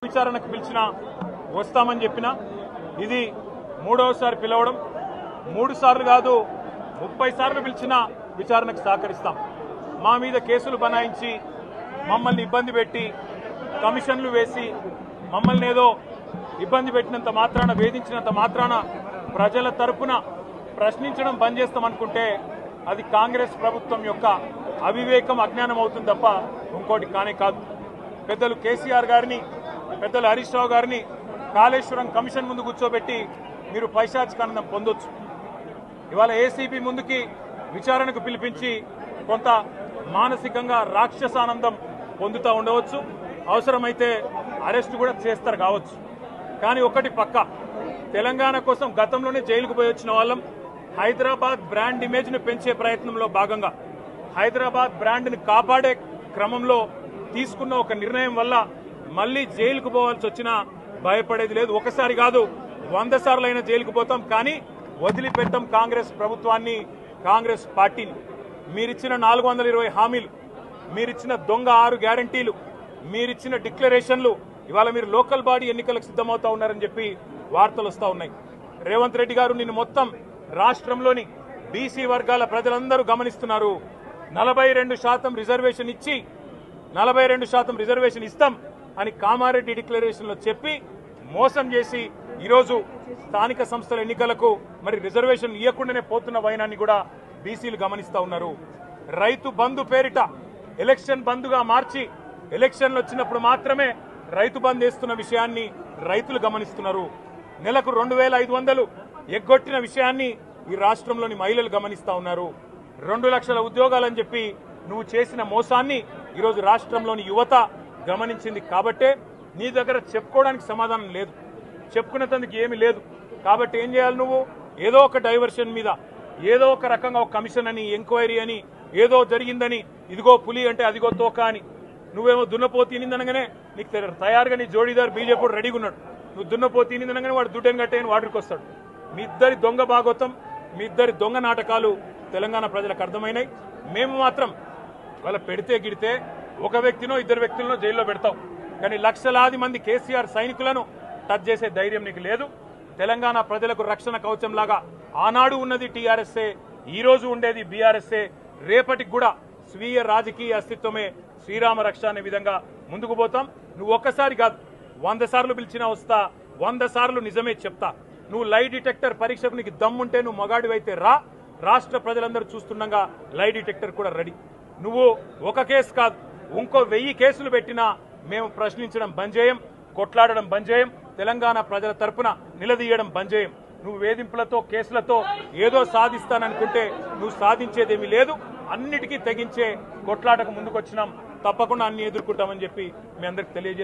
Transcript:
విచారణకు పిలిచిన వస్తామని చెప్పిన ఇది మూడవసారి పిలవడం 3 సార్లు కాదు 30 సార్లు పిలిచిన విచారణకు సహకరిస్తాం మా మీద కేసులు బనాయించి మమ్మల్ని ఇబ్బంది పెట్టి కమిషన్లు వేసి మమ్మల్ని ఏదో ఇబ్బంది పెట్టినంత మాత్రాన వేధించినంత మాత్రాన ప్రజల తరపున ప్రశ్నించడం బంద్ చేస్తామనుకుంటే అది కాంగ్రెస్ ప్రభుత్వం యొక్క అవివేకం అజ్ఞానం అవుతుంది తప్ప ఇంకోటి కానే కాదు పెద్దలు కేసీఆర్ గారిని పెద్దలు హరీష్ రావు గారిని కాళేశ్వరం కమిషన్ ముందు కూర్చోబెట్టి మీరు పైశాచికానందం పొందొచ్చు ఇవాళ ఏసీబీ ముందుకి విచారణకు పిలిపించి కొంత మానసికంగా రాక్షసానందం పొందుతూ ఉండవచ్చు అవసరమైతే అరెస్ట్ కూడా చేస్తారు కావచ్చు కానీ ఒకటి పక్క తెలంగాణ కోసం గతంలోనే జైలుకు పోయి వచ్చిన వాళ్ళం హైదరాబాద్ బ్రాండ్ ఇమేజ్ను పెంచే ప్రయత్నంలో భాగంగా హైదరాబాద్ బ్రాండ్ని కాపాడే క్రమంలో తీసుకున్న ఒక నిర్ణయం వల్ల మళ్లీ జైలుకు పోవాల్సి వచ్చినా భయపడేది లేదు ఒకసారి కాదు 100 సార్లు అయినా జైలుకు పోతాం కానీ వదిలిపెట్టాం కాంగ్రెస్ ప్రభుత్వాన్ని కాంగ్రెస్ పార్టీని మీరిచ్చిన 420 హామీలు మీరిచ్చిన దొంగ 6 గ్యారంటీలు మీరిచ్చిన డిక్లరేషన్లు ఇవాళ మీరు లోకల్ బాడీ ఎన్నికలకు సిద్ధమవుతా ఉన్నారని చెప్పి వార్తలు వస్తూ ఉన్నాయి రేవంత్ రెడ్డి గారు నిన్ను మొత్తం రాష్ట్రంలోని బీసీ వర్గాల ప్రజలందరూ గమనిస్తున్నారు 42% రిజర్వేషన్ ఇచ్చి 42% రిజర్వేషన్ ఇస్తాం అని కామారెడ్డి డిక్లరేషన్లో చెప్పి మోసం చేసి ఈరోజు స్థానిక సంస్థల ఎన్నికలకు మరి రిజర్వేషన్ ఇవ్వకుండానే పోతున్న వైనాన్ని కూడా బీసీలు గమనిస్తూ ఉన్నారు రైతు బంధు పేరిట ఎలక్షన్ బంధుగా మార్చి ఎలక్షన్లు వచ్చినప్పుడు మాత్రమే రైతు బంధు వేస్తున్న విషయాన్ని రైతులు గమనిస్తున్నారు నెలకు 2500 ఎగ్గొట్టిన విషయాన్ని ఈ రాష్ట్రంలోని మహిళలు గమనిస్తా ఉన్నారు 2 లక్షల ఉద్యోగాలని చెప్పి నువ్వు చేసిన మోసాన్ని ఈరోజు రాష్ట్రంలోని యువత గమనించింది కాబట్టే నీ దగ్గర చెప్పుకోవడానికి సమాధానం లేదు చెప్పుకునేందుకు ఏమీ లేదు కాబట్టి ఏం చేయాలి నువ్వు ఏదో ఒక డైవర్షన్ మీద ఏదో ఒక రకంగా ఒక కమిషన్ అని ఎంక్వైరీ అని ఏదో జరిగిందని ఇదిగో పులి అంటే అదిగో తోక అని నువ్వేమో దున్నపోతు తినిందనగానే నీకు తయారుగా నీ జోడీదారు బీజేపీ రెడీగా ఉన్నాడు నువ్వు దున్నపోతు తినిందనగానే వాడు దుడ్డని కట్టేయని వాడికి వస్తాడు మీ ఇద్దరి దొంగ భాగవతం మీ ఇద్దరి దొంగ నాటకాలు తెలంగాణ ప్రజలకు అర్థమైనాయి మేము మాత్రం వాళ్ళ పెడితే గిడితే ఒక వ్యక్తినో 2 వ్యక్తులను జైల్లో పెడతాం కానీ లక్షలాది మంది కేసీఆర్ సైనికులను టచ్ చేసే ధైర్యం నీకు లేదు తెలంగాణ ప్రజలకు రక్షణ కవచంలాగా ఆనాడు ఉన్నది టీఆర్ఎస్ఏ ఈ రోజు ఉండేది బీఆర్ఎస్ఏ రేపటికి కూడా స్వీయ రాజకీయ అస్తిత్వమే శ్రీరామ రక్ష అనే విధంగా ముందుకు పోతాం నువ్వు ఒక్కసారి కాదు 100 సార్లు పిలిచినా వస్తా 100 సార్లు నిజమే చెప్తా నువ్వు లై డిటెక్టర్ పరీక్షకు నీకు దమ్ముంటే నువ్వు మగాడివైతే రా రాష్ట్ర ప్రజలందరూ చూస్తుండగా లై డిటెక్టర్ కూడా రెడీ నువ్వు ఒక కేసు కాదు ఇంకో 1000 కేసులు పెట్టినా మేము ప్రశ్నించడం బంద్ చేయం కొట్లాడడం బంద్ చేయం తెలంగాణ ప్రజల తరపున నిలదీయడం బంద్ చేయం నువ్వు వేధింపులతో కేసులతో ఏదో సాధిస్తాననుకుంటే నువ్వు సాధించేదేమీ లేదు అన్నిటికీ తెగించే కొట్లాటకు ముందుకొచ్చినాం తప్పకుండా అన్ని ఎదుర్కొంటామని చెప్పి మీ అందరికి తెలియజేస్తాం